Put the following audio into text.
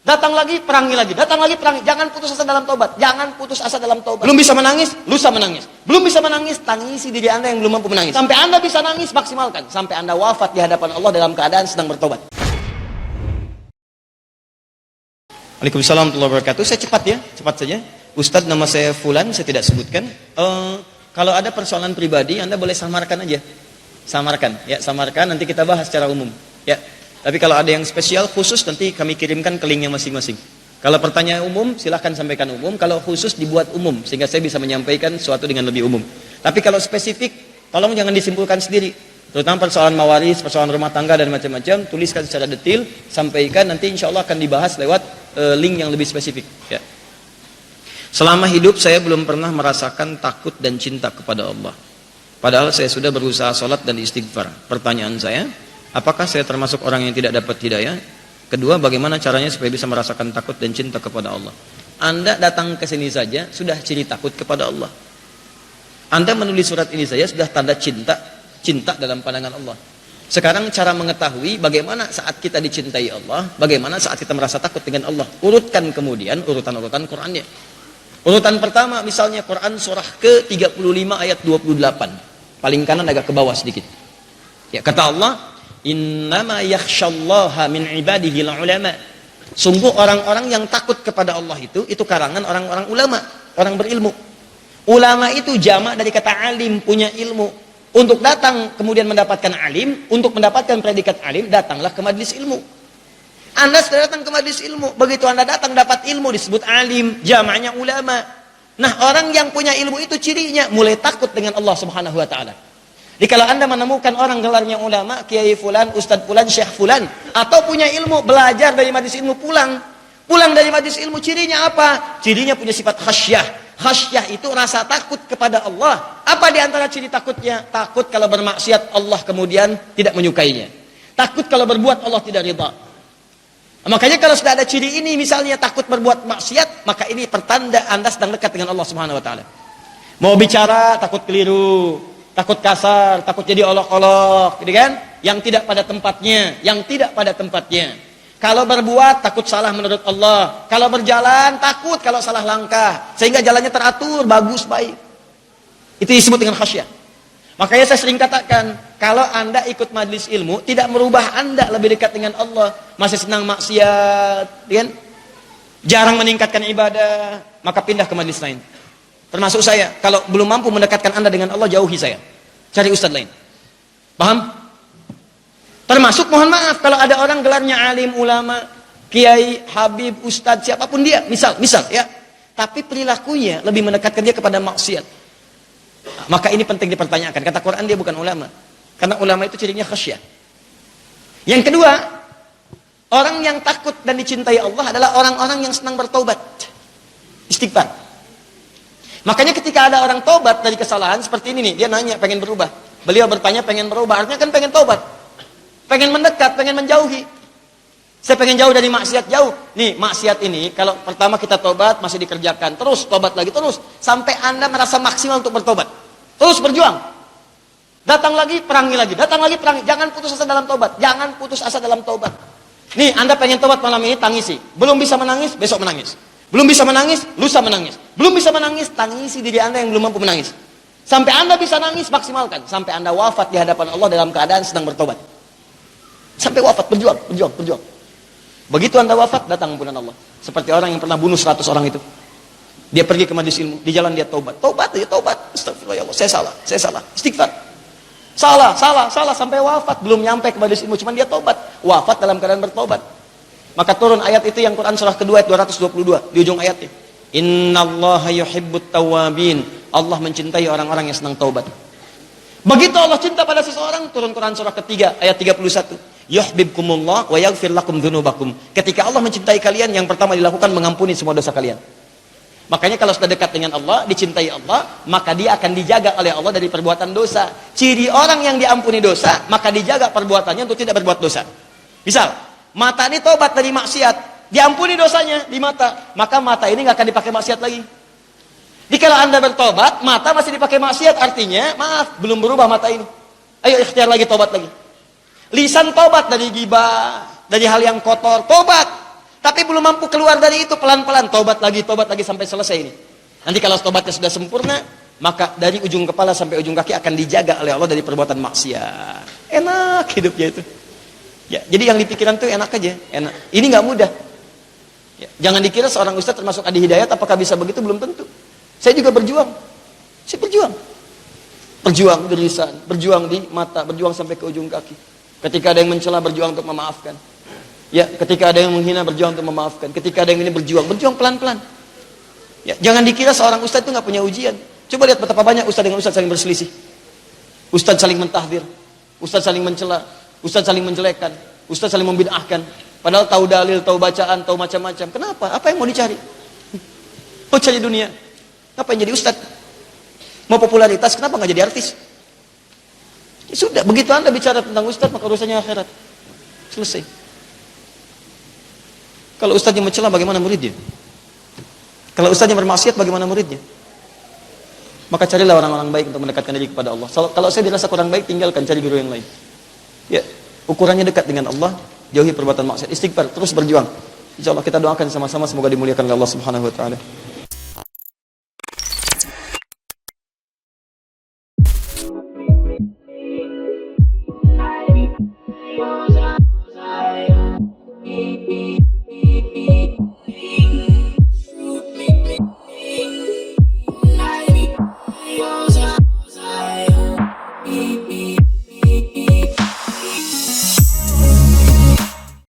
Datang lagi, perangi lagi. Datang lagi, perangi. Jangan putus asa dalam taubat. Jangan putus asa dalam taubat. Belum bisa menangis, lusa menangis. Belum bisa menangis, tangisi diri Anda yang belum mampu menangis. Sampai Anda bisa nangis, maksimalkan. Sampai Anda wafat di hadapan Allah dalam keadaan sedang bertobat. Waalaikumsalam warahmatullahi wabarakatuh. Saya cepat saja. Ustadz, nama saya Fulan, saya tidak sebutkan. Kalau ada persoalan pribadi, Anda boleh samarkan aja. Samarkan, nanti kita bahas secara umum. Ya. Tapi kalau ada yang spesial, khusus, nanti kami kirimkan ke linknya masing-masing. Kalau pertanyaan umum, silahkan sampaikan umum. Kalau khusus, dibuat umum, sehingga saya bisa menyampaikan sesuatu dengan lebih umum. Tapi kalau spesifik, tolong jangan disimpulkan sendiri. Terutama persoalan mawaris, persoalan rumah tangga, dan macam-macam, tuliskan secara detail, sampaikan, nanti insya Allah akan dibahas lewat link yang lebih spesifik. Ya. Selama hidup, saya belum pernah merasakan takut dan cinta kepada Allah. Padahal saya sudah berusaha sholat dan istighfar. Pertanyaan saya, apakah saya termasuk orang yang tidak dapat hidayah? Kedua, bagaimana caranya supaya bisa merasakan takut dan cinta kepada Allah? Anda datang ke sini saja sudah ciri takut kepada Allah. Anda menulis surat ini saja sudah tanda cinta dalam pandangan Allah. Sekarang cara mengetahui bagaimana saat kita dicintai Allah, bagaimana saat kita merasa takut dengan Allah. Urutkan kemudian urutan-urutan Qur'annya. Urutan pertama misalnya Quran surah ke-35 ayat 28. Paling kanan agak ke bawah sedikit. Ya, kata Allah, innama yakhsyallaha min ibadihil ulama. Sungguh orang-orang yang takut kepada Allah itu karangan orang-orang ulama, orang berilmu. Ulama itu jamak dari kata alim, punya ilmu. Untuk datang kemudian mendapatkan alim, untuk mendapatkan predikat alim, datanglah ke majlis ilmu. Anda sudah datang ke majlis ilmu, begitu Anda datang dapat ilmu disebut alim, jamaknya ulama. Nah, orang yang punya ilmu itu cirinya mulai takut dengan Allah Subhanahu wa taala. Jadi kalau Anda menemukan orang gelarnya ulama, kiai fulan, ustadz fulan, syekh fulan, atau punya ilmu, belajar dari majlis ilmu, pulang dari majlis ilmu, cirinya apa? Cirinya punya sifat khasyah. Khasyah itu rasa takut kepada Allah. Apa di antara ciri takutnya? Takut kalau bermaksiat Allah kemudian tidak menyukainya. Takut kalau berbuat Allah tidak ridha. Makanya kalau sudah ada ciri ini, misalnya takut berbuat maksiat, maka ini pertanda Anda sedang dekat dengan Allah Subhanahu wa taala. Mau bicara takut keliru, takut kasar, takut jadi olok-olok, gitu kan? Yang tidak pada tempatnya, Kalau berbuat takut salah menurut Allah. Kalau berjalan takut kalau salah langkah, sehingga jalannya teratur, bagus, baik. Itu disebut dengan khasyah. Makanya saya sering katakan, kalau Anda ikut majlis ilmu, tidak merubah Anda lebih dekat dengan Allah. Masih senang maksiat, kan? Jarang meningkatkan ibadah, maka pindah ke majlis lain. Termasuk saya, kalau belum mampu mendekatkan Anda dengan Allah, jauhi saya. Cari ustadz lain. Paham? Termasuk, mohon maaf, kalau ada orang gelarnya alim, ulama, kiai, habib, ustadz, siapapun dia, misal ya. Tapi perilakunya lebih mendekatkan dia kepada maksiat. Maka ini penting dipertanyakan. Kata Quran, dia bukan ulama. Karena ulama itu cirinya khasyah. Yang kedua, orang yang takut dan dicintai Allah adalah orang-orang yang senang bertaubat, istighfar. Makanya ketika ada orang taubat dari kesalahan seperti ini nih, dia nanya pengen berubah. Beliau bertanya pengen berubah, artinya kan pengen taubat, pengen mendekat, pengen menjauhi. Saya pengen jauh dari maksiat, jauh. Nih, maksiat ini kalau pertama kita tobat masih dikerjakan, terus tobat lagi, terus sampai Anda merasa maksimal untuk bertobat. Terus berjuang. Datang lagi, perangi lagi. Datang lagi, perangi. Jangan putus asa dalam tobat. Jangan putus asa dalam tobat. Nih, Anda pengen tobat malam ini, tangisi. Belum bisa menangis, besok menangis. Belum bisa menangis, lusa menangis. Belum bisa menangis, tangisi diri Anda yang belum mampu menangis. Sampai Anda bisa nangis, maksimalkan. Sampai Anda wafat di hadapan Allah dalam keadaan sedang bertobat. Sampai wafat, berjuang. Begitu Anda wafat, datang ampunan Allah. Seperti orang yang pernah bunuh 100 orang itu. Dia pergi ke majlis ilmu, di jalan dia taubat. Taubat. Astagfirullah, ya Allah, saya salah. Istighfar. Salah, sampai wafat. Belum nyampe ke majlis ilmu, cuman dia taubat. Wafat dalam keadaan bertaubat. Maka turun ayat itu yang Quran surah kedua ayat 222. Di ujung ayatnya. Innallaha yuhibbut tawwabin. Allah mencintai orang-orang yang senang taubat. Begitu Allah cinta pada seseorang, turun Quran surah ketiga ayat 31. Yuhibbukumullah wa yaghfir lakum dzunubakum. Ketika Allah mencintai kalian, yang pertama dilakukan mengampuni semua dosa kalian. Makanya kalau sudah dekat dengan Allah, dicintai Allah, maka dia akan dijaga oleh Allah dari perbuatan dosa. Ciri orang yang diampuni dosa, maka dijaga perbuatannya untuk tidak berbuat dosa. Misal, mata ini tobat dari maksiat, diampuni dosanya di mata, maka mata ini nggak akan dipakai maksiat lagi. Jadi kalau Anda bertobat, mata masih dipakai maksiat, artinya maaf, belum berubah mata ini. Ayo ikhtiar lagi, tobat lagi. Lisan tobat dari ghibah, dari hal yang kotor, tobat. Tapi belum mampu keluar dari itu, pelan-pelan tobat lagi sampai selesai ini. Nanti kalau tobatnya sudah sempurna, maka dari ujung kepala sampai ujung kaki akan dijaga oleh Allah dari perbuatan maksiat. Enak hidupnya itu. Ya, jadi yang dipikiran tuh enak aja, enak. Ini nggak mudah. Ya, jangan dikira seorang ustaz termasuk Adi Hidayat, apakah bisa begitu? Belum tentu. Saya juga berjuang. Saya berjuang. Berjuang di lisan, berjuang di mata, berjuang sampai ke ujung kaki. Ketika ada yang mencela, berjuang untuk memaafkan. Ya, ketika ada yang menghina, berjuang untuk memaafkan. Ketika ada yang ini, berjuang pelan-pelan. Ya, jangan dikira seorang ustaz itu nggak punya ujian. Coba lihat betapa banyak ustaz dengan ustaz saling berselisih. Ustaz saling mentahdir, ustaz saling mencela, ustaz saling menjelekkan, ustaz saling membid'ahkan. Padahal tahu dalil, tahu bacaan, tahu macam-macam. Kenapa? Apa yang mau dicari? Mau cari dunia. Apa yang jadi ustaz? Mau popularitas, kenapa nggak jadi artis? Ya sudah, begitu Anda bicara tentang ustaz, maka urusannya akhirat. Selesai. Kalau ustaznya mencela, bagaimana muridnya? Kalau ustaznya bermaksiat, bagaimana muridnya? Maka carilah orang-orang baik untuk mendekatkan diri kepada Allah. Kalau saya dirasa kurang baik, tinggalkan, cari guru yang lain. Ya, ukurannya dekat dengan Allah, jauhi perbuatan maksiat, istighfar, terus berjuang. Insyaallah kita doakan sama-sama semoga dimuliakan oleh Allah Subhanahu wa taala.